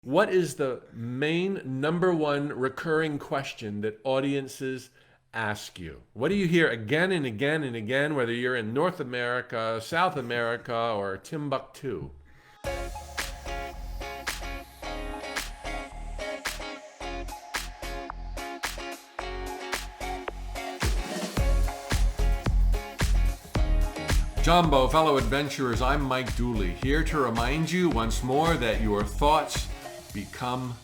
What is the main number one recurring question that audiences ask you? What do you hear again and again and again, whether you're in North America, South America, or Timbuktu? Jumbo, fellow adventurers, I'm Mike Dooley, here to remind you once more that your thoughts become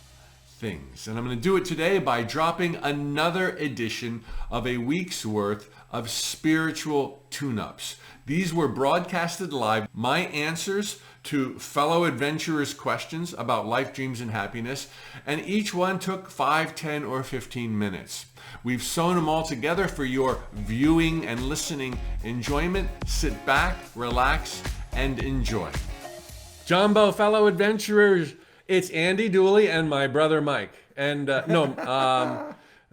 things. And I'm going to do it today by dropping another edition of a week's worth of spiritual tune-ups. These were broadcasted live, my answers to fellow adventurers' questions about life, dreams, and happiness, and each one took 5, 10, or 15 minutes. We've sewn them all together for your viewing and listening enjoyment. Sit back, relax, and enjoy. Jumbo, fellow adventurers, it's Andy Dooley and my brother Mike. And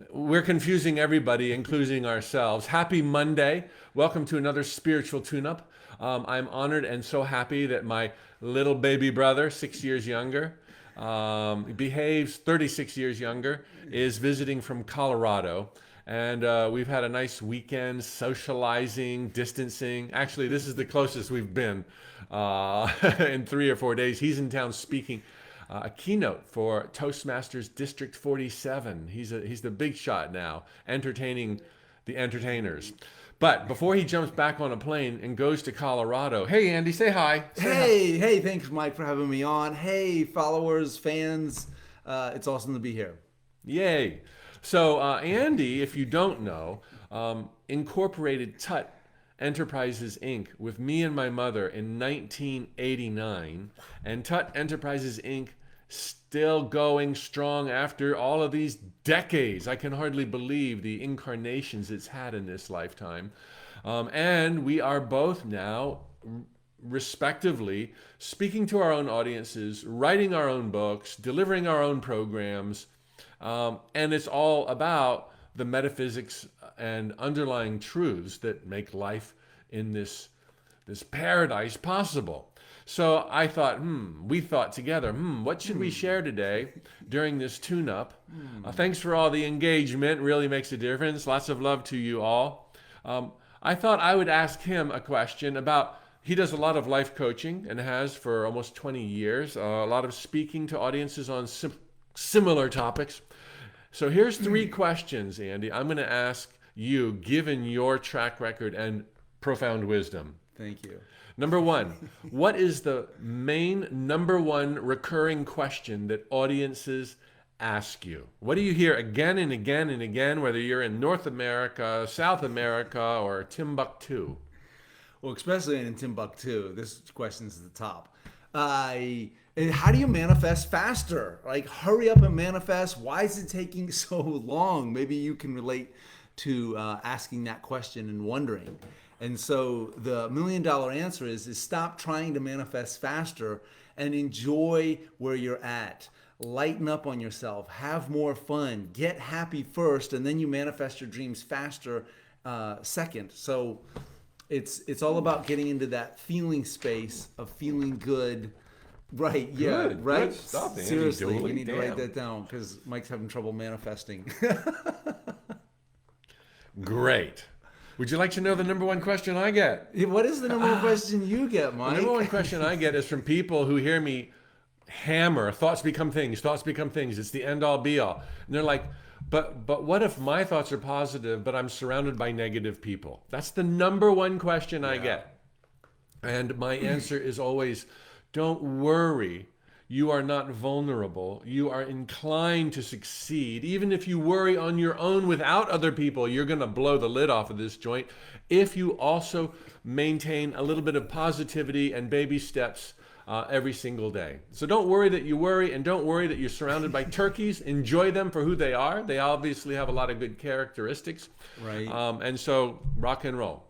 we're confusing everybody, including ourselves. Happy Monday. Welcome to another spiritual tune-up. I'm honored and so happy that my little baby brother, 6 years younger, behaves 36 years younger, is visiting from Colorado. And we've had a nice weekend socializing, distancing. Actually, this is the closest we've been in 3 or 4 days. He's in town speaking a keynote for Toastmasters District 47. He's the big shot now, entertaining the entertainers. But before he jumps back on a plane and goes to Colorado, hey Andy, say hi. Hey, thanks Mike for having me on. Hey, followers, fans, it's awesome to be here. Yay. So Andy, if you don't know, incorporated Tut Enterprises Inc. with me and my mother in 1989, and Tut Enterprises Inc. still going strong after all of these decades. I can hardly believe the incarnations it's had in this lifetime. And we are both now, respectively, speaking to our own audiences, writing our own books, delivering our own programs, and it's all about the metaphysics and underlying truths that make life in this paradise possible. So I thought, we thought together, what should we share today during this tune-up? Thanks for all the engagement, really makes a difference. Lots of love to you all. I thought I would ask him a question about, he does a lot of life coaching and has for almost 20 years, a lot of speaking to audiences on similar topics. So here's 3 questions, Andy, I'm going to ask you, given your track record and profound wisdom. Thank you. Number 1, what is the main number one recurring question that audiences ask you? What do you hear again and again and again, whether you're in North America, South America, or Timbuktu? Well, especially in Timbuktu, this question's at the top. And how do you manifest faster? Like, hurry up and manifest. Why is it taking so long? Maybe you can relate to asking that question and wondering. And so the $1 million answer is stop trying to manifest faster and enjoy where you're at. Lighten up on yourself. Have more fun. Get happy first, and then you manifest your dreams faster second. So it's all about getting into that feeling space of feeling good. Right, yeah, Good, right? good stuff, Andy Seriously, Dooley. we need to Damn. write that down because Mike's having trouble manifesting. Great. Would you like to know the number one question I get? What is the number one question you get, Mike? The number one question I get is from people who hear me hammer, thoughts become things, it's the end all be all. And they're like, but what if my thoughts are positive, but I'm surrounded by negative people? That's the number one question I get. And my answer is always, don't worry. You are not vulnerable. You are inclined to succeed. Even if you worry on your own without other people, you're going to blow the lid off of this joint. If you also maintain a little bit of positivity and baby steps every single day. So don't worry that you worry, and don't worry that you're surrounded by turkeys. Enjoy them for who they are. They obviously have a lot of good characteristics. Right. And so rock and roll.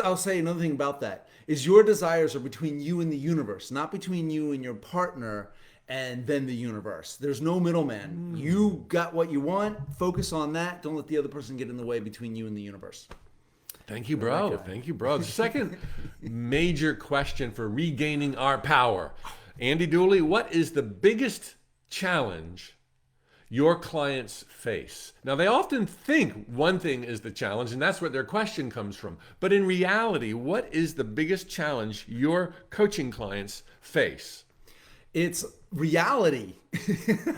I'll say another thing about that is your desires are between you and the universe, not between you and your partner and then the universe. There's no middleman. You got what you want. Focus on that. Don't let the other person get in the way between you and the universe. Thank you, bro. Thank you, bro. The second major question for regaining our power. Andy Dooley, what is the biggest challenge your clients face? Now, they often think one thing is the challenge, and that's what their question comes from. But in reality, what is the biggest challenge your coaching clients face? It's reality.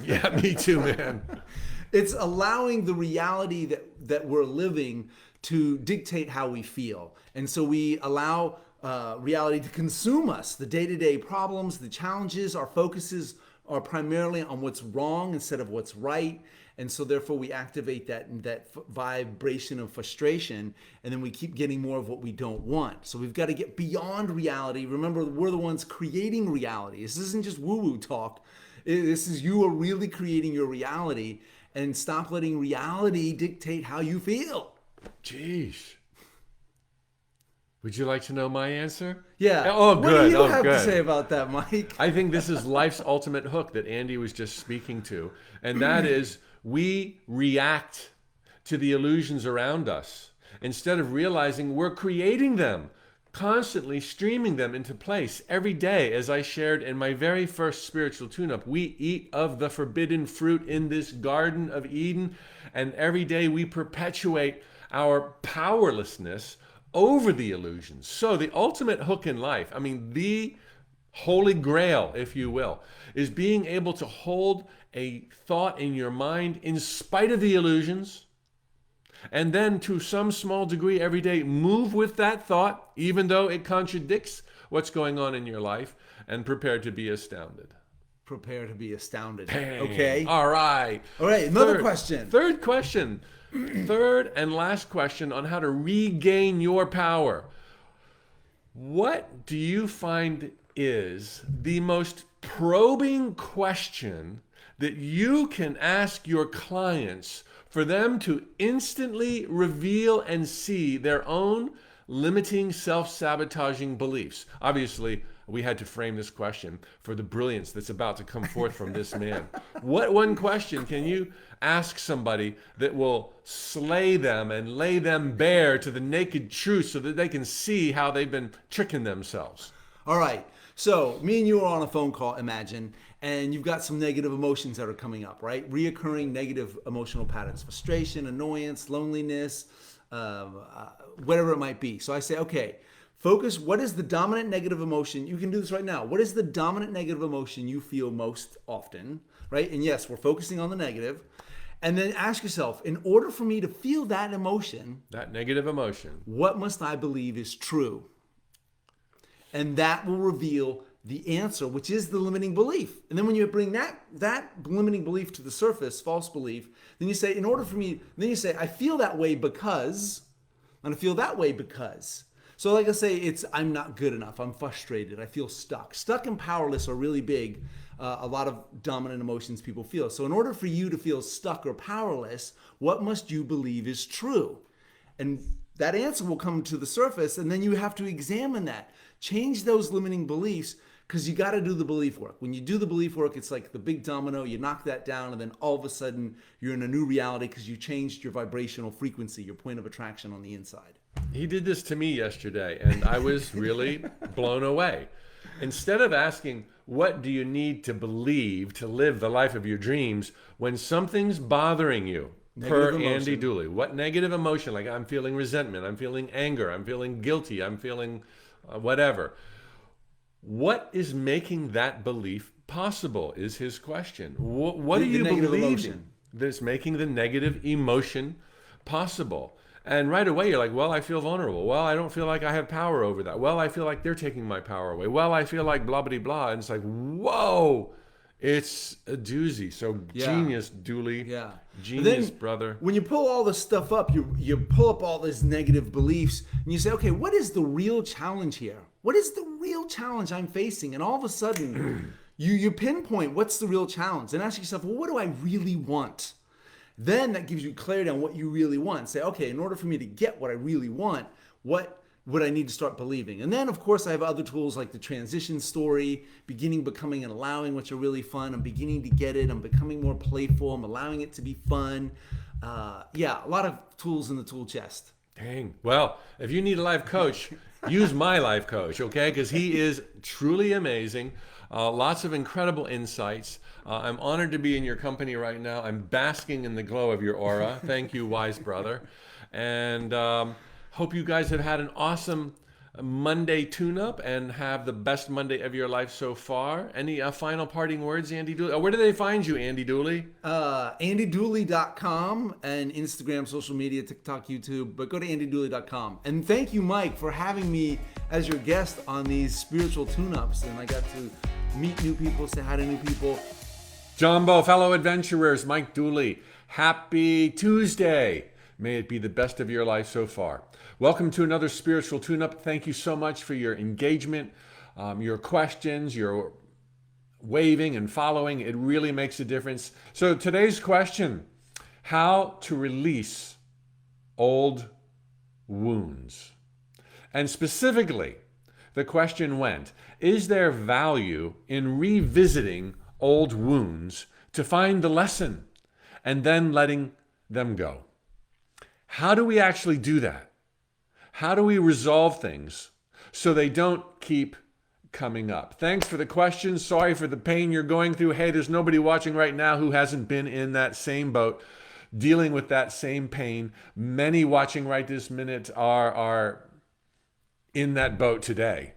Yeah, me too, man. It's allowing the reality that we're living to dictate how we feel. And so we allow reality to consume us. The day-to-day problems, the challenges, our focuses are primarily on what's wrong instead of what's right. And so therefore we activate that vibration of frustration, and then we keep getting more of what we don't want. So we've got to get beyond reality. Remember, we're the ones creating reality. This isn't just woo-woo talk. This is, you are really creating your reality, and stop letting reality dictate how you feel. Jeez. Would you like to know my answer? Yeah. Oh, good. What do you have good. to say about that, Mike? I think this is life's ultimate hook that Andy was just speaking to. And that is, we react to the illusions around us instead of realizing we're creating them, constantly streaming them into place every day. As I shared in my very first spiritual tune-up, we eat of the forbidden fruit in this Garden of Eden, and every day we perpetuate our powerlessness over the illusions. So the ultimate hook in life, I mean, the holy grail, if you will, is being able to hold a thought in your mind in spite of the illusions, and then to some small degree every day move with that thought, even though it contradicts what's going on in your life, and prepare to be astounded. Prepare to be astounded. Dang. Okay. All right. All right. Another question. Third question. Third and last question on how to regain your power. What do you find is the most probing question that you can ask your clients for them to instantly reveal and see their own limiting, self-sabotaging beliefs? Obviously, we had to frame this question for the brilliance that's about to come forth from this man. What one question can you ask somebody that will slay them and lay them bare to the naked truth so that they can see how they've been tricking themselves? All right. So me and you are on a phone call, imagine, and you've got some negative emotions that are coming up, right? Reoccurring negative emotional patterns, frustration, annoyance, loneliness, whatever it might be. So I say, okay, focus. What is the dominant negative emotion? You can do this right now. What is the dominant negative emotion you feel most often, right? And yes, we're focusing on the negative. And then ask yourself, in order for me to feel that emotion, that negative emotion, what must I believe is true? And that will reveal the answer, which is the limiting belief. And then when you bring that limiting belief to the surface, false belief, then you say, in order for me, then you say, I feel that way because, and I feel that way because. So like I say, I'm not good enough. I'm frustrated. I feel stuck. Stuck and powerless are really big. A lot of dominant emotions people feel. So in order for you to feel stuck or powerless, what must you believe is true? And that answer will come to the surface, and then you have to examine that. Change those limiting beliefs, because you got to do the belief work. When you do the belief work, it's like the big domino. You knock that down, and then all of a sudden, you're in a new reality because you changed your vibrational frequency, your point of attraction on the inside. He did this to me yesterday, and I was really blown away. Instead of asking, what do you need to believe to live the life of your dreams, when something's bothering you, per Andy Dooley, what negative emotion, like I'm feeling resentment, I'm feeling anger, I'm feeling guilty, I'm feeling whatever. What is making that belief possible is his question. What do you believe that's making the negative emotion possible? And right away, you're like, well, I feel vulnerable. Well, I don't feel like I have power over that. Well, I feel like they're taking my power away. Well, I feel like blah, blah, blah. And it's like, whoa, it's a doozy. So genius, Dooley. Yeah. Genius, brother. When you pull all this stuff up, you pull up all these negative beliefs, and you say, okay, what is the real challenge here? What is the real challenge I'm facing? And all of a sudden, you pinpoint what's the real challenge and ask yourself, well, what do I really want? Then that gives you clarity on what you really want. Say, okay, in order for me to get what I really want, what would I need to start believing? And then, of course, I have other tools like the transition story, beginning, becoming, and allowing, which are really fun. I'm beginning to get it. I'm becoming more playful. I'm allowing it to be fun. A lot of tools in the tool chest. Dang. Well, if you need a life coach, use my life coach, okay? Because he is truly amazing. Lots of incredible insights. I'm honored to be in your company right now. I'm basking in the glow of your aura. Thank you, wise brother. And hope you guys have had an awesome Monday tune-up and have the best Monday of your life so far. Any final parting words, Andy Dooley? Where do they find you, Andy Dooley? AndyDooley.com and Instagram, social media, TikTok, YouTube. But go to AndyDooley.com. And thank you, Mike, for having me as your guest on these spiritual tune-ups. And I got to meet new people, say hi to new people. Jumbo, fellow adventurers, Mike Dooley. Happy Tuesday. May it be the best of your life so far. Welcome to another spiritual tune-up. Thank you so much for your engagement, your questions, your waving and following. It really makes a difference. So today's question, how to release old wounds. And specifically, the question went, is there value in revisiting old wounds to find the lesson and then letting them go? How do we actually do that? How do we resolve things so they don't keep coming up? Thanks for the question. Sorry for the pain you're going through. Hey, there's nobody watching right now who hasn't been in that same boat, dealing with that same pain. Many watching right this minute are in that boat today.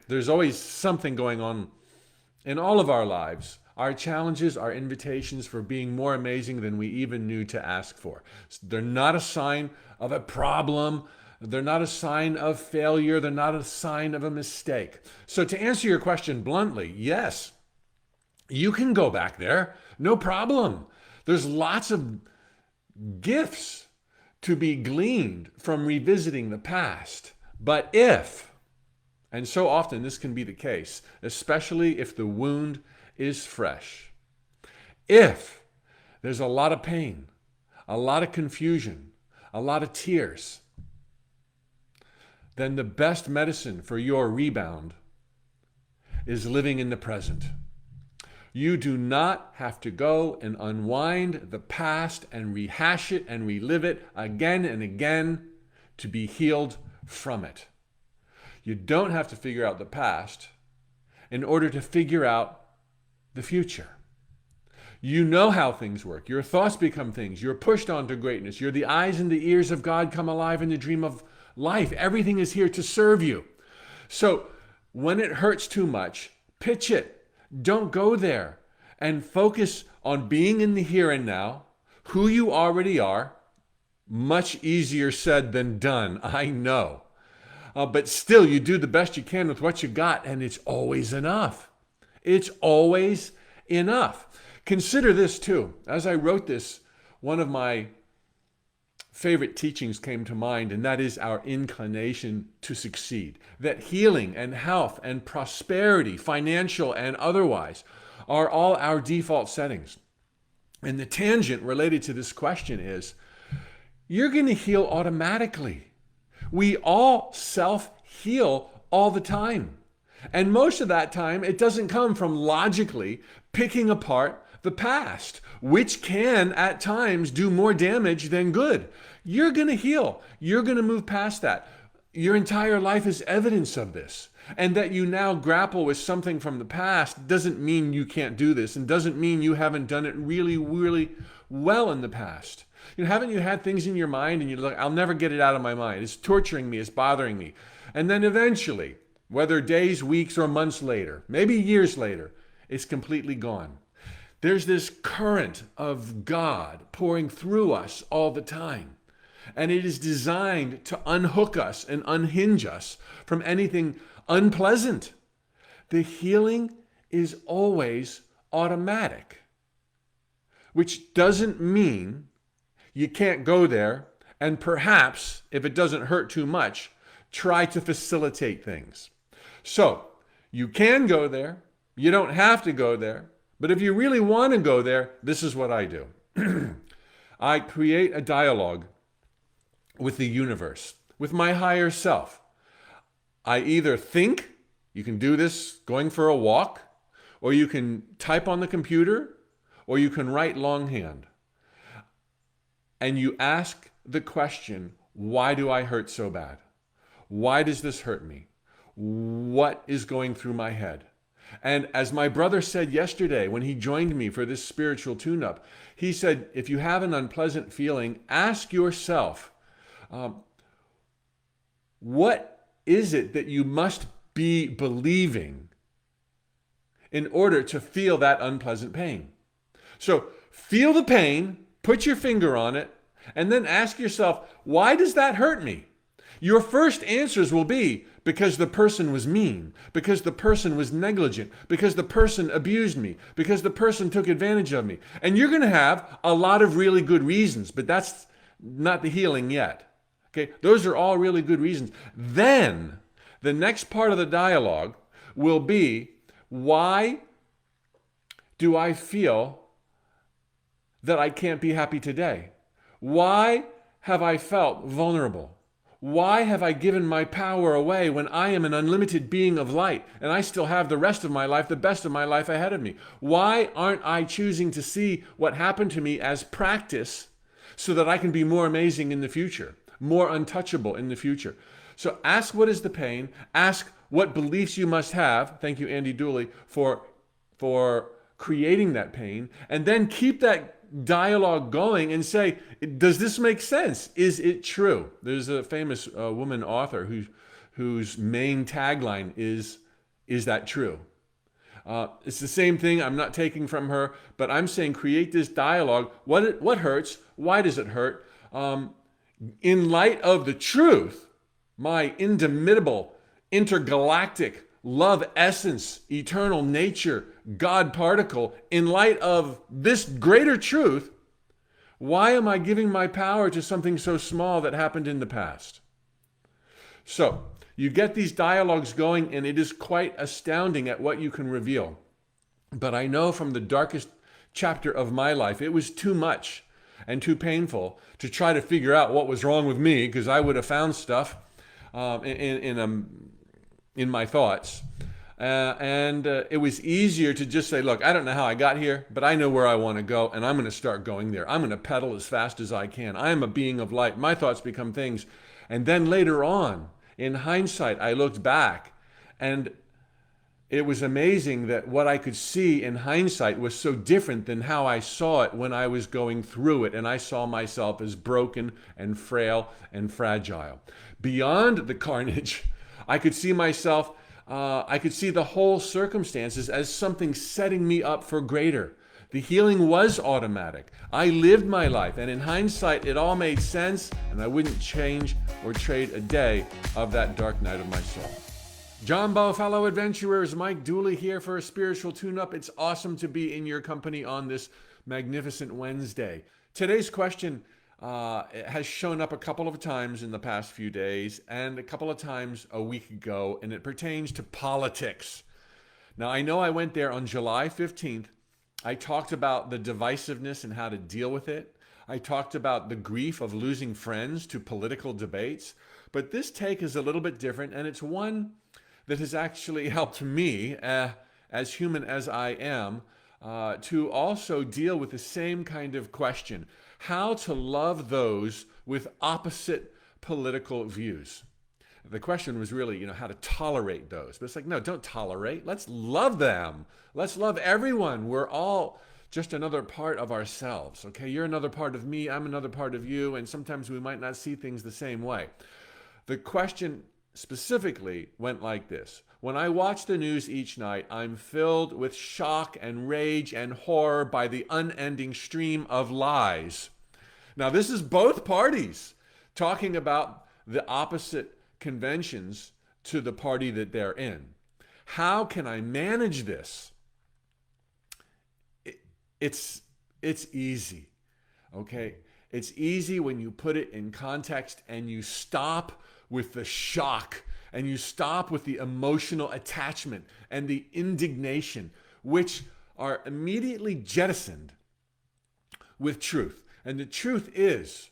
There's always something going on in all of our lives. Our challenges are invitations for being more amazing than we even knew to ask for. They're not a sign of a problem. They're not a sign of failure. They're not a sign of a mistake. So to answer your question bluntly, yes, you can go back there. No problem. There's lots of gifts to be gleaned from revisiting the past. But if, and so often this can be the case, especially if the wound is fresh, if there's a lot of pain, a lot of confusion, a lot of tears, then the best medicine for your rebound is living in the present. You do not have to go and unwind the past and rehash it and relive it again and again to be healed from it. You don't have to figure out the past in order to figure out the future. You know how things work. Your thoughts become things. You're pushed on to greatness. You're the eyes and the ears of God come alive in the dream of life. Everything is here to serve you. So when it hurts too much, pitch it. Don't go there. And focus on being in the here and now, who you already are. Much easier said than done, I know. But still, you do the best you can with what you got, and it's always enough. It's always enough. Consider this too. As I wrote this, one of my favorite teachings came to mind, and that is our inclination to succeed. That healing and health and prosperity, financial and otherwise, are all our default settings. And the tangent related to this question is, you're going to heal automatically. We all self-heal all the time. And most of that time, it doesn't come from logically picking apart the past, which can at times do more damage than good. You're going to heal. You're going to move past that. Your entire life is evidence of this. And that you now grapple with something from the past doesn't mean you can't do this, and doesn't mean you haven't done it really, really well in the past. Haven't you had things in your mind and you're like, I'll never get it out of my mind. It's torturing me. It's bothering me. And then eventually, whether days, weeks, or months later, maybe years later, it's completely gone. There's this current of God pouring through us all the time. And it is designed to unhook us and unhinge us from anything unpleasant. The healing is always automatic, which doesn't mean you can't go there and perhaps, if it doesn't hurt too much, try to facilitate things. So you can go there. You don't have to go there. But if you really want to go there, this is what I do. I create a dialogue with the universe, with my higher self. I either think, you can do this going for a walk, or you can type on the computer, or you can write longhand. And you ask the question, why do I hurt so bad? Why does this hurt me? What is going through my head? And as my brother said yesterday when he joined me for this spiritual tune-up, he said, if you have an unpleasant feeling, ask yourself, what is it that you must be believing in order to feel that unpleasant pain? So feel the pain, put your finger on it, and then ask yourself, why does that hurt me? Your first answers will be, because the person was mean, because the person was negligent, because the person abused me, because the person took advantage of me. And you're going to have a lot of really good reasons, but that's not the healing yet. Okay, those are all really good reasons. Then the next part of the dialogue will be, why do I feel that I can't be happy today? Why have I felt vulnerable? Why have I given my power away when I am an unlimited being of light and I still have the rest of my life, the best of my life ahead of me? Why aren't I choosing to see what happened to me as practice so that I can be more amazing in the future, more untouchable in the future? So ask, what is the pain? Ask what beliefs you must have. Thank you, Andy Dooley, for creating that pain. And then keep that dialogue going and say, does this make sense? Is it true? There's a famous woman author whose main tagline is that true? It's the same thing. I'm not taking from her, but I'm saying create this dialogue. What hurts? Why does it hurt? In light of the truth, my indomitable, intergalactic love essence, eternal nature, God particle, in light of this greater truth, why am I giving my power to something so small that happened in the past? So you get these dialogues going, and it is quite astounding at what you can reveal. But I know from the darkest chapter of my life, it was too much and too painful to try to figure out what was wrong with me, because I would have found stuff in my thoughts. And it was easier to just say, look, I don't know how I got here, but I know where I want to go, and I'm going to start going there. I'm going to pedal as fast as I can. I am a being of light. My thoughts become things. And then later on, in hindsight, I looked back, and it was amazing that what I could see in hindsight was so different than how I saw it when I was going through it, and I saw myself as broken and frail and fragile. Beyond the carnage, I could see myself, I could see the whole circumstances as something setting me up for greater. The healing was automatic. I lived my life, and in hindsight, it all made sense, and I wouldn't change or trade a day of that dark night of my soul. Jumbo, fellow adventurers, Mike Dooley here for a spiritual tune-up. It's awesome to be in your company on this magnificent Wednesday. Today's question has shown up a couple of times in the past few days and a couple of times a week ago, and it pertains to politics. Now, I know I went there on July 15th. I talked about the divisiveness and how to deal with it. I talked about the grief of losing friends to political debates. But this take is a little bit different, and it's one that has actually helped me, as human as I am, to also deal with the same kind of question: how to love those with opposite political views. The question was really, how to tolerate those. But it's like, no, don't tolerate. Let's love them. Let's love everyone. We're all just another part of ourselves, okay? You're another part of me, I'm another part of you, and sometimes we might not see things the same way. The question specifically went like this: when I watch the news each night, I'm filled with shock and rage and horror by the unending stream of lies. Now, this is both parties talking about the opposite conventions to the party that they're in. How can I manage this? It's easy, okay? It's easy when you put it in context and you stop with the shock and you stop with the emotional attachment and the indignation, which are immediately jettisoned with truth. And the truth is,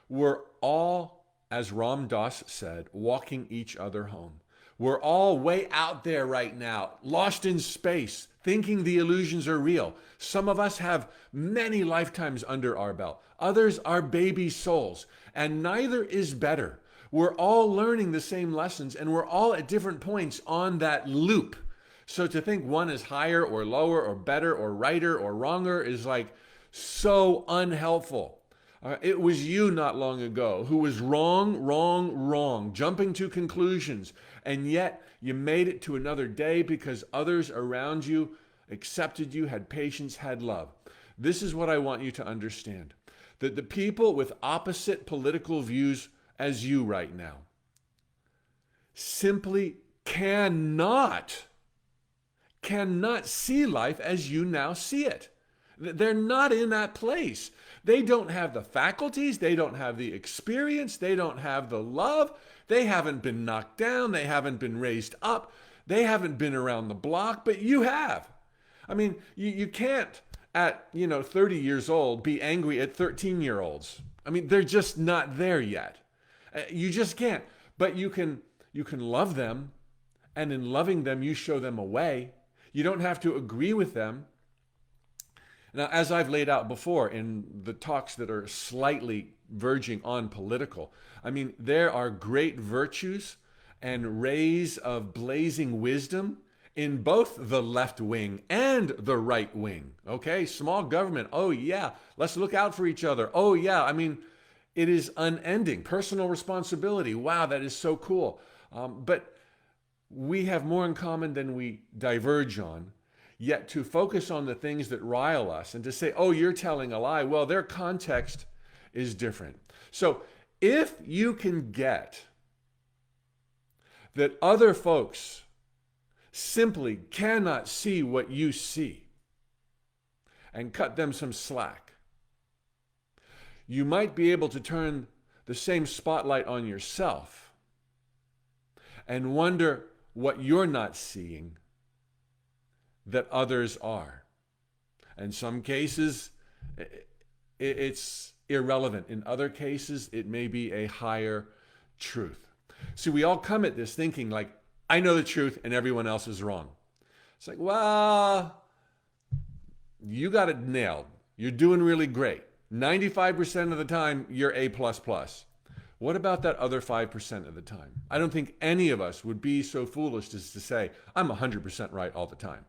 we're all, as Ram Dass said, walking each other home. We're all way out there right now, lost in space, thinking the illusions are real. Some of us have many lifetimes under our belt. Others are baby souls, and neither is better. We're all learning the same lessons, and we're all at different points on that loop. So to think one is higher or lower or better or righter or wronger is like so unhelpful. It was you not long ago who was wrong, jumping to conclusions, and yet you made it to another day because others around you accepted you, had patience, had love. This is what I want you to understand, that the people with opposite political views as you right now simply cannot see life as you now see it. They're not in that place. They don't have the faculties. They don't have the experience. They don't have the love. They haven't been knocked down. They haven't been raised up. They haven't been around the block, but you have. I mean, you can't at 30 years old be angry at 13-year-olds. I mean, they're just not there yet. You just can't. But you can love them, and in loving them, you show them a way. You don't have to agree with them. Now, as I've laid out before in the talks that are slightly verging on political, I mean, there are great virtues and rays of blazing wisdom in both the left wing and the right wing. Okay, small government. Oh yeah, let's look out for each other. Oh yeah, I mean, it is unending. Personal responsibility. Wow, that is so cool. But we have more in common than we diverge on. Yet to focus on the things that rile us and to say, oh, you're telling a lie, well, their context is different. So if you can get that other folks simply cannot see what you see and cut them some slack, you might be able to turn the same spotlight on yourself and wonder what you're not seeing that others are. In some cases, it's irrelevant. In other cases, it may be a higher truth. See, we all come at this thinking like, I know the truth and everyone else is wrong. It's like, well, you got it nailed. You're doing really great. 95% of the time, you're A++. What about that other 5% of the time? I don't think any of us would be so foolish as to say, I'm 100% right all the time.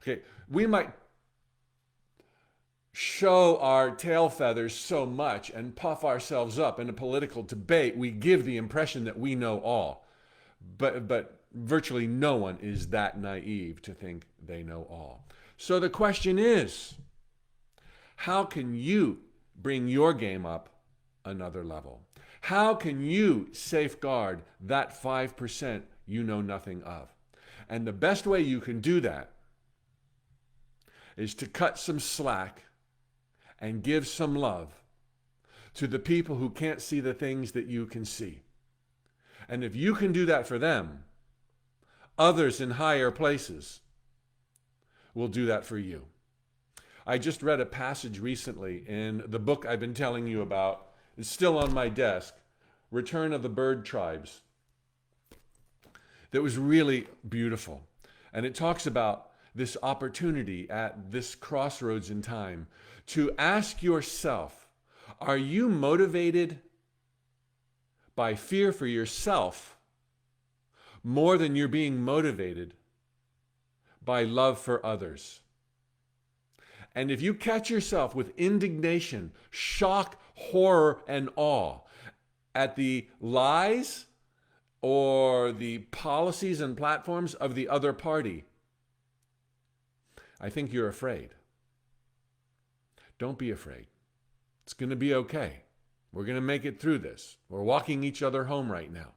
Okay, we might show our tail feathers so much and puff ourselves up in a political debate, we give the impression that we know all. But virtually no one is that naive to think they know all. So the question is, how can you bring your game up another level? How can you safeguard that 5% you know nothing of? And the best way you can do that is to cut some slack and give some love to the people who can't see the things that you can see. And if you can do that for them, others in higher places will do that for you. I just read a passage recently in the book I've been telling you about. It's still on my desk, Return of the Bird Tribes. That was really beautiful. And it talks about this opportunity at this crossroads in time to ask yourself, are you motivated by fear for yourself more than you're being motivated by love for others? And if you catch yourself with indignation, shock, horror, and awe at the lies or the policies and platforms of the other party, I think you're afraid. Don't be afraid. It's going to be okay. We're going to make it through this. We're walking each other home right now.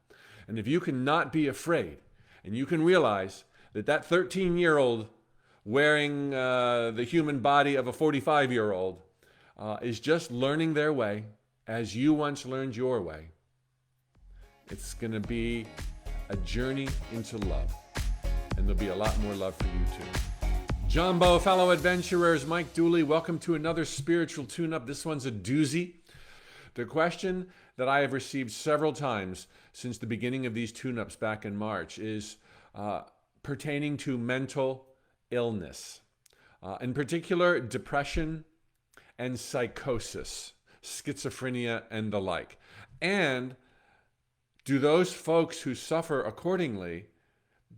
And if you can not be afraid, and you can realize that that 13-year-old wearing the human body of a 45-year-old is just learning their way as you once learned your way, it's going to be a journey into love. And there'll be a lot more love for you too. Jumbo, fellow adventurers, Mike Dooley, welcome to another spiritual tune-up. This one's a doozy. The question that I have received several times since the beginning of these tune-ups back in March is pertaining to mental illness. In particular, depression and psychosis, schizophrenia and the like. And do those folks who suffer accordingly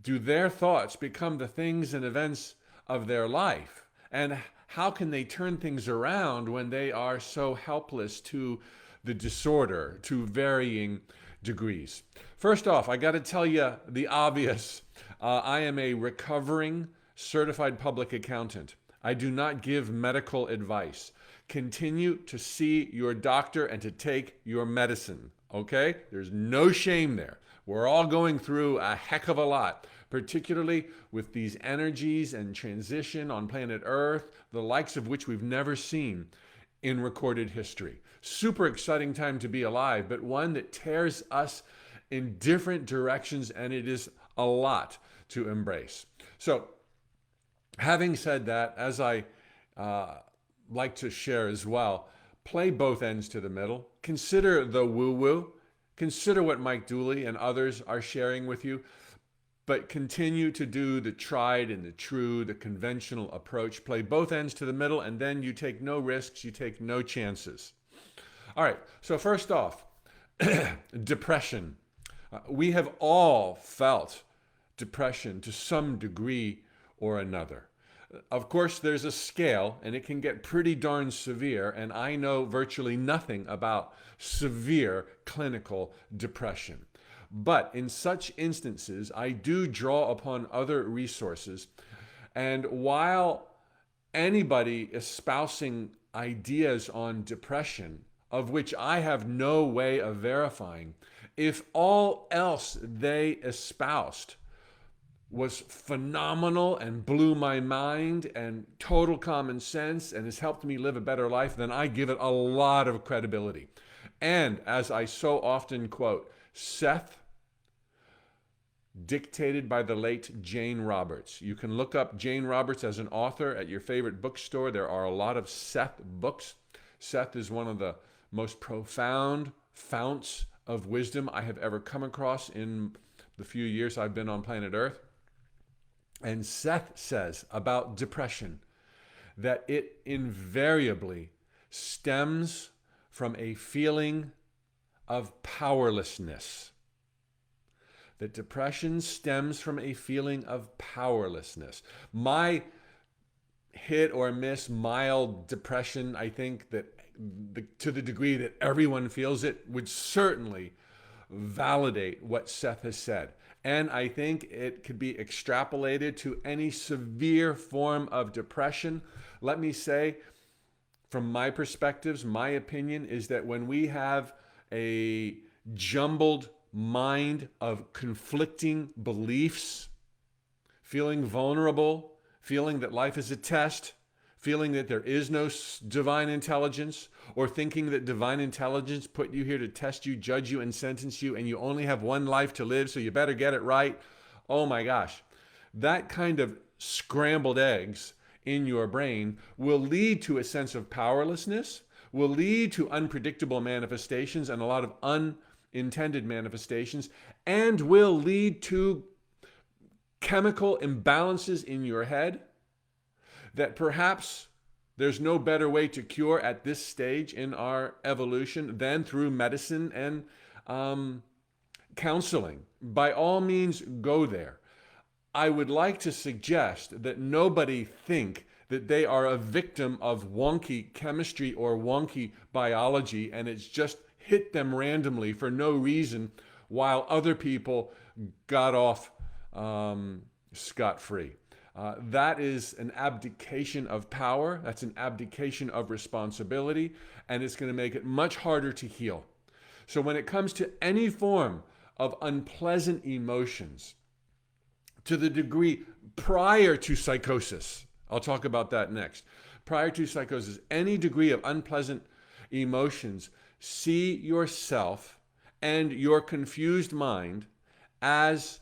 do their thoughts become the things and events of their life? And how can they turn things around when they are so helpless to the disorder to varying degrees? First off, I got to tell you the obvious. I am a recovering certified public accountant. I do not give medical advice. Continue to see your doctor and to take your medicine, okay? There's no shame there. We're all going through a heck of a lot, particularly with these energies and transition on planet Earth, the likes of which we've never seen in recorded history. Super exciting time to be alive, but one that tears us in different directions, and it is a lot to embrace. So, having said that, as I like to share as well, play both ends to the middle. Consider the woo-woo. Consider what Mike Dooley and others are sharing with you, but continue to do the tried and the true, the conventional approach. Play both ends to the middle, and then you take no risks, you take no chances. All right, so first off, depression. We have all felt depression to some degree or another. Of course, there's a scale, and it can get pretty darn severe, and I know virtually nothing about severe clinical depression. But in such instances, I do draw upon other resources, and while anybody espousing ideas on depression, of which I have no way of verifying, if all else they espoused was phenomenal and blew my mind and total common sense and has helped me live a better life, then I give it a lot of credibility. And as I so often quote, Seth, dictated by the late Jane Roberts. You can look up Jane Roberts as an author at your favorite bookstore. There are a lot of Seth books. Seth is one of the most profound founts of wisdom I have ever come across in the few years I've been on planet Earth. And Seth says about depression that it invariably stems from a feeling of powerlessness. That depression stems from a feeling of powerlessness. My hit or miss mild depression, I think that to the degree that everyone feels it, would certainly validate what Seth has said. And I think it could be extrapolated to any severe form of depression. Let me say, from my perspectives, my opinion is that when we have a jumbled mind of conflicting beliefs, feeling vulnerable, feeling that life is a test, feeling that there is no divine intelligence, or thinking that divine intelligence put you here to test you, judge you, and sentence you, and you only have one life to live, so you better get it right. Oh my gosh. That kind of scrambled eggs in your brain will lead to a sense of powerlessness, will lead to unpredictable manifestations and a lot of unintended manifestations, and will lead to chemical imbalances in your head that perhaps there's no better way to cure at this stage in our evolution than through medicine and counseling. By all means, go there. I would like to suggest that nobody think that they are a victim of wonky chemistry or wonky biology and it's just hit them randomly for no reason while other people got off scot-free. That is an abdication of power. That's an abdication of responsibility, and it's going to make it much harder to heal. So when it comes to any form of unpleasant emotions, to the degree prior to psychosis, I'll talk about that next. Prior to psychosis, any degree of unpleasant emotions, see yourself and your confused mind as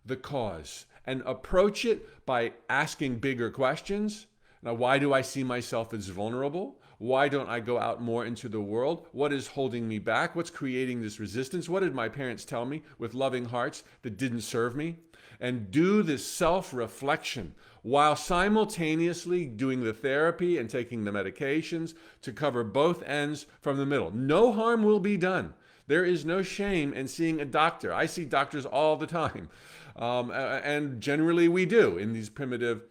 the cause. And approach it by asking bigger questions. Now, why do I see myself as vulnerable? Why don't I go out more into the world? What is holding me back? What's creating this resistance? What did my parents tell me with loving hearts that didn't serve me? And do this self-reflection while simultaneously doing the therapy and taking the medications to cover both ends from the middle. No harm will be done. There is no shame in seeing a doctor. I see doctors all the time. And generally we do in these primitive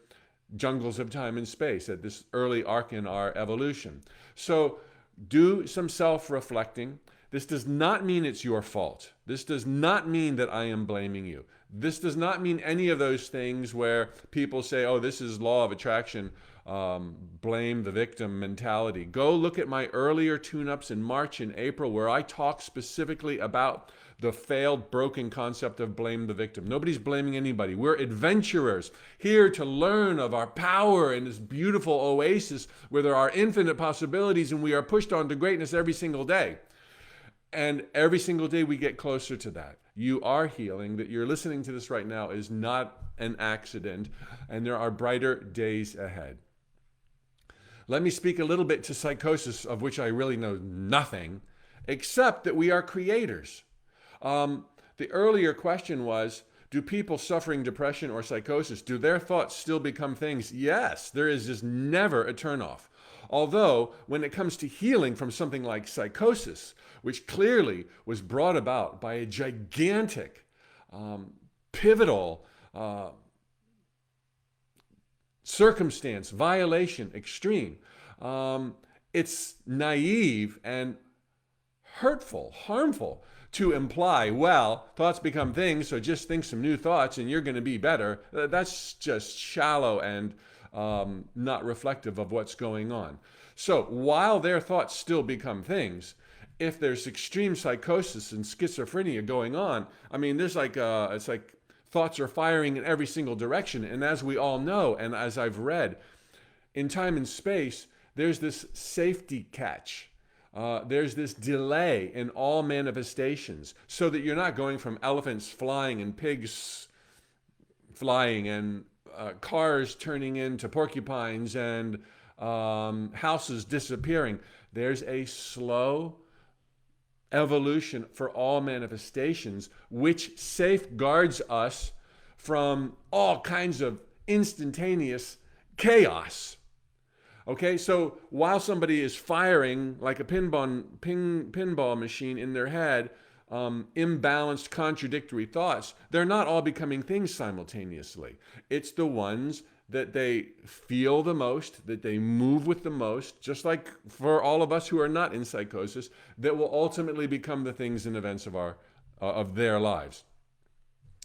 jungles of time and space at this early arc in our evolution. So do some self-reflecting. This does not mean it's your fault. This does not mean that I am blaming you. This does not mean any of those things where people say, oh, this is law of attraction, blame the victim mentality. Go look at my earlier tune-ups in March and April where I talk specifically about the failed, broken concept of blame the victim. Nobody's blaming anybody. We're adventurers here to learn of our power in this beautiful oasis where there are infinite possibilities and we are pushed on to greatness every single day. And every single day we get closer to that. You are healing. That you're listening to this right now is not an accident, and there are brighter days ahead. Let me speak a little bit to psychosis, of which I really know nothing, except that we are creators. The earlier question was, do people suffering depression or psychosis, do their thoughts still become things? Yes, there is just never a turnoff. Although, when it comes to healing from something like psychosis, which clearly was brought about by a gigantic, pivotal circumstance, violation, extreme, it's naive and hurtful, harmful to imply, well, thoughts become things, so just think some new thoughts and you're going to be better. That's just shallow and not reflective of what's going on. So while their thoughts still become things, if there's extreme psychosis and schizophrenia going on, I mean, there's it's like thoughts are firing in every single direction. And as we all know, and as I've read, in time and space, there's this safety catch. There's this delay in all manifestations so that you're not going from elephants flying and pigs flying and cars turning into porcupines and houses disappearing. There's a slow evolution for all manifestations, which safeguards us from all kinds of instantaneous chaos. Okay, so while somebody is firing like a pinball machine in their head, imbalanced, contradictory thoughts, they're not all becoming things simultaneously. It's the ones that they feel the most, that they move with the most, just like for all of us who are not in psychosis, that will ultimately become the things and events of their lives.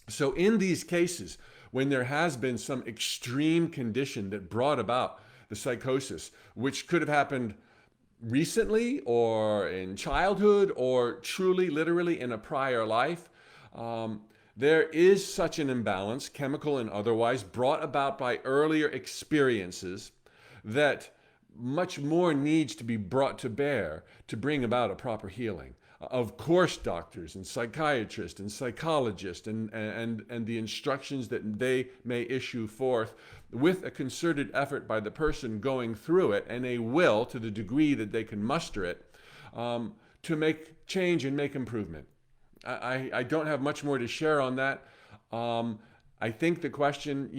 So in these cases, when there has been some extreme condition that brought about the psychosis, which could have happened recently or in childhood or truly, literally in a prior life, there is such an imbalance, chemical and otherwise, brought about by earlier experiences that much more needs to be brought to bear to bring about a proper healing. Of course, doctors and psychiatrists and psychologists and the instructions that they may issue forth with a concerted effort by the person going through it and a will to the degree that they can muster it to make change and make improvement. I don't have much more to share on that. I think the question,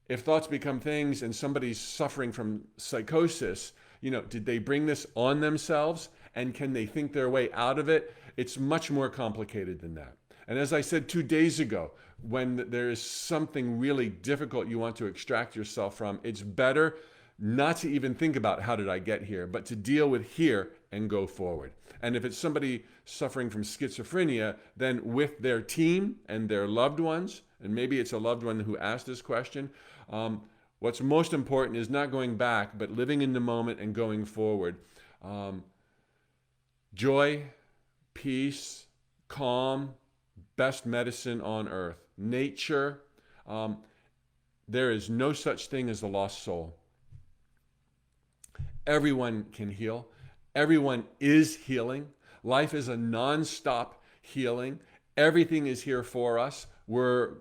if thoughts become things and somebody's suffering from psychosis, did they bring this on themselves and can they think their way out of it? It's much more complicated than that. And as I said 2 days ago, when there is something really difficult you want to extract yourself from, it's better not to even think about how did I get here, but to deal with here and go forward. And if it's somebody suffering from schizophrenia, then with their team and their loved ones, and maybe it's a loved one who asked this question, what's most important is not going back, but living in the moment and going forward. Joy, peace, calm, best medicine on earth. Nature, there is no such thing as a lost soul. Everyone can heal. Everyone is healing. Life is a non-stop healing. Everything is here for us. We're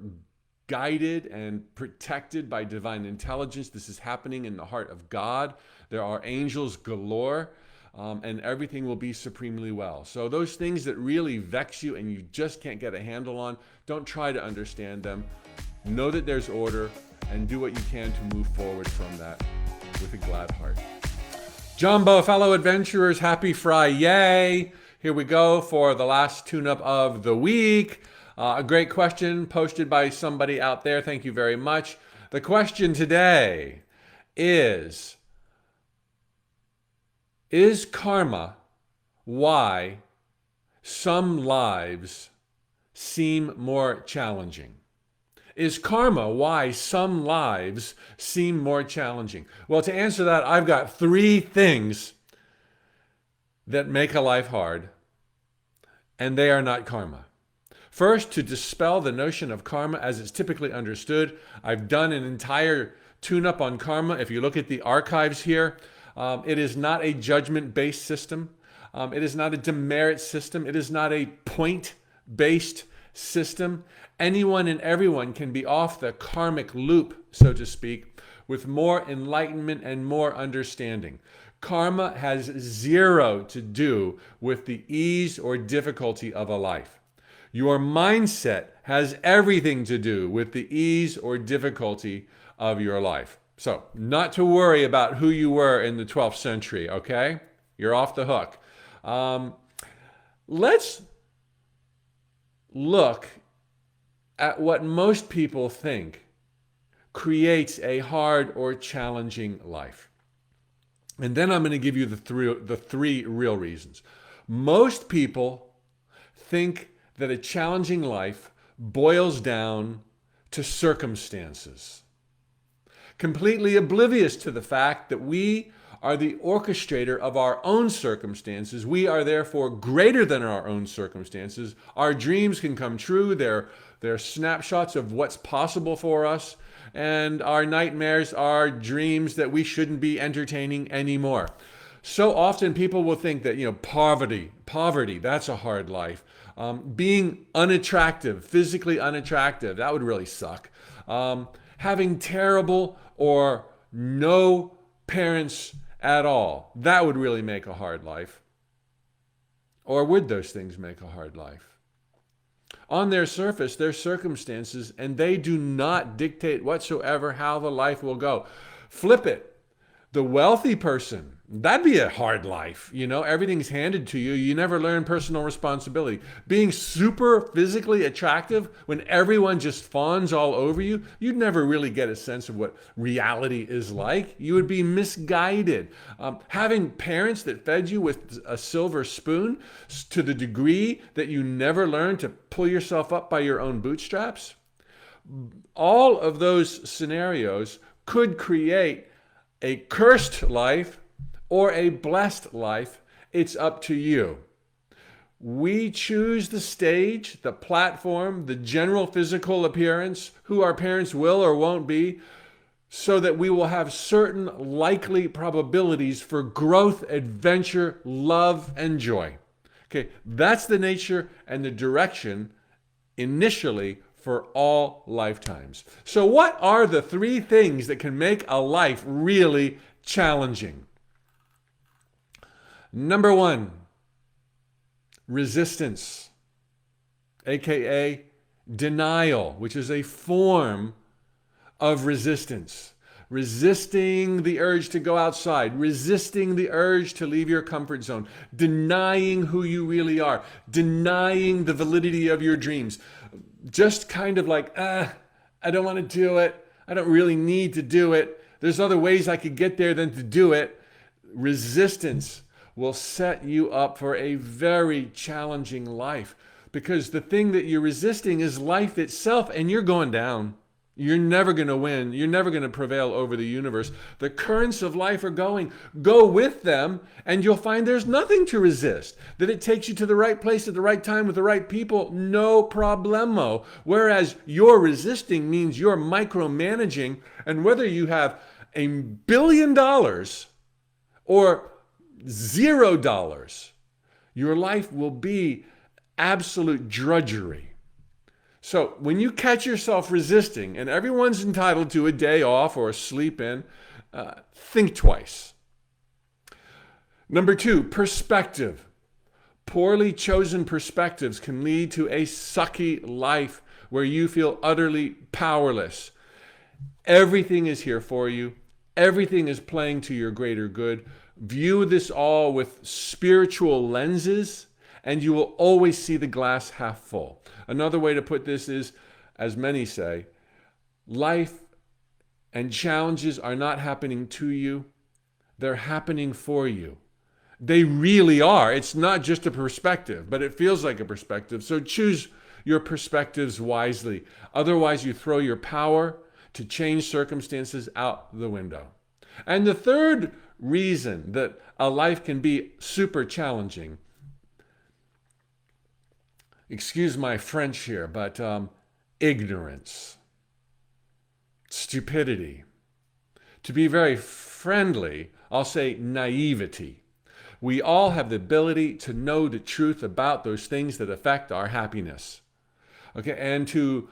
guided and protected by divine intelligence. This is happening in the heart of God. There are angels galore, and everything will be supremely well. So those things that really vex you and you just can't get a handle on, don't try to understand them. Know that there's order and do what you can to move forward from that with a glad heart. Jumbo, fellow adventurers, happy Friday. Here we go for the last tune-up of the week. A great question posted by somebody out there. Thank you very much. The question today is karma why some lives seem more challenging? Is karma why some lives seem more challenging? Well, to answer that, I've got 3 things that make a life hard, and they are not karma. First, to dispel the notion of karma as it's typically understood, I've done an entire tune-up on karma. If you look at the archives here, it is not a judgment-based system. It is not a demerit system. It is not a point-based system. Anyone and everyone can be off the karmic loop, so to speak, with more enlightenment and more understanding. Karma has 0 to do with the ease or difficulty of a life. Your mindset has everything to do with the ease or difficulty of your life. So, not to worry about who you were in the 12th century, okay? You're off the hook. Let's look at what most people think creates a hard or challenging life. And then I'm going to give you the three real reasons. Most people think that a challenging life boils down to circumstances, completely oblivious to the fact that we are the orchestrator of our own circumstances. We are therefore greater than our own circumstances. Our dreams can come true. They're snapshots of what's possible for us. And our nightmares are dreams that we shouldn't be entertaining anymore. So often people will think that, poverty, that's a hard life. Being unattractive, physically unattractive, that would really suck. Having terrible or no parents at all, that would really make a hard life. Or would those things make a hard life? On their surface, they're circumstances, and they do not dictate whatsoever how the life will go. Flip it. The wealthy person, that'd be a hard life. Everything's handed to you. You never learn personal responsibility. Being super physically attractive when everyone just fawns all over you, you'd never really get a sense of what reality is like. You would be misguided. Having parents that fed you with a silver spoon to the degree that you never learned to pull yourself up by your own bootstraps, all of those scenarios could create a cursed life or a blessed life. It's up to you. We choose the stage, the platform, the general physical appearance, who our parents will or won't be, so that we will have certain likely probabilities for growth, adventure, love, and joy. Okay, that's the nature and the direction initially for all lifetimes. So what are the 3 things that can make a life really challenging? Number 1, resistance, aka denial, which is a form of resistance. Resisting the urge to go outside, resisting the urge to leave your comfort zone, denying who you really are, denying the validity of your dreams. Just kind of like, I don't want to do it. I don't really need to do it. There's other ways I could get there than to do it. Resistance will set you up for a very challenging life, because the thing that you're resisting is life itself, and you're going down. You're never going to win. You're never going to prevail over the universe. The currents of life are going. Go with them, and you'll find there's nothing to resist. That it takes you to the right place at the right time with the right people, no problemo. Whereas your resisting means you're micromanaging, and whether you have $1 billion or $0, your life will be absolute drudgery. So when you catch yourself resisting, and everyone's entitled to a day off or a sleep in, think twice. Number 2, perspective. Poorly chosen perspectives can lead to a sucky life where you feel utterly powerless. Everything is here for you. Everything is playing to your greater good. View this all with spiritual lenses, and you will always see the glass half full. Another way to put this is, as many say, life and challenges are not happening to you, they're happening for you. They really are. It's not just a perspective, but it feels like a perspective. So choose your perspectives wisely. Otherwise, you throw your power to change circumstances out the window. And the third reason that a life can be super challenging, excuse my French here, but ignorance, stupidity. To be very friendly, I'll say naivety. We all have the ability to know the truth about those things that affect our happiness. Okay, and to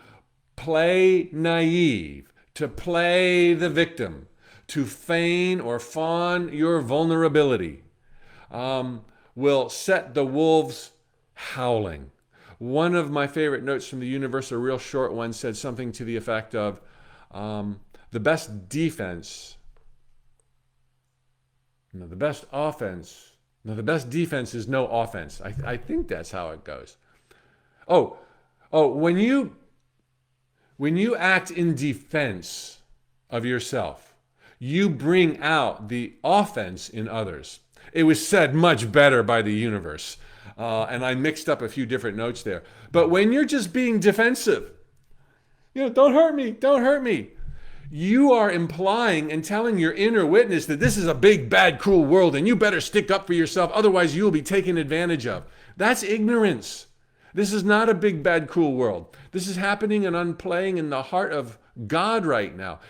play naive, to play the victim, to feign or fawn your vulnerability, will set the wolves howling. One of my favorite notes from the universe, a real short one, said something to the effect of, the best defense is no offense. I think that's how it goes. When you act in defense of yourself, you bring out the offense in others. It was said much better by the universe. And I mixed up a few different notes there. But when you're just being defensive, don't hurt me. You are implying and telling your inner witness that this is a big, bad, cruel world and you better stick up for yourself, otherwise you'll be taken advantage of. That's ignorance. This is not a big, bad, cruel world. This is happening and unplaying in the heart of God right now.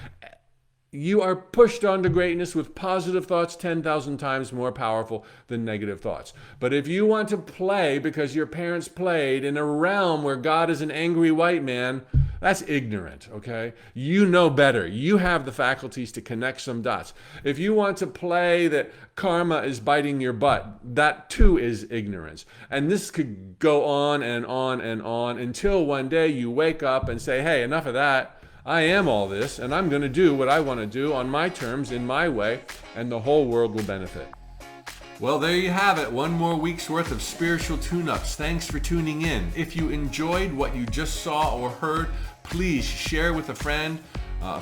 You are pushed on to greatness with positive thoughts 10,000 times more powerful than negative thoughts. But if you want to play because your parents played in a realm where God is an angry white man, that's ignorant, okay? You know better. You have the faculties to connect some dots. If you want to play that karma is biting your butt, that too is ignorance. And this could go on and on and on until one day you wake up and say, hey, enough of that. I am all this, and I'm going to do what I want to do on my terms, in my way, and the whole world will benefit. Well, there you have it. One more week's worth of spiritual tune-ups. Thanks for tuning in. If you enjoyed what you just saw or heard, please share with a friend.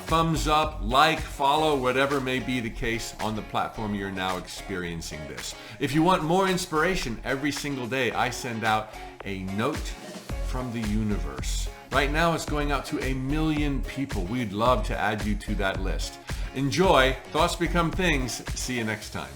Thumbs up, like, follow, whatever may be the case on the platform you're now experiencing this. If you want more inspiration, every single day I send out a note from the universe. Right now it's going out to 1 million people. We'd love to add you to that list. Enjoy. Thoughts become things. See you next time.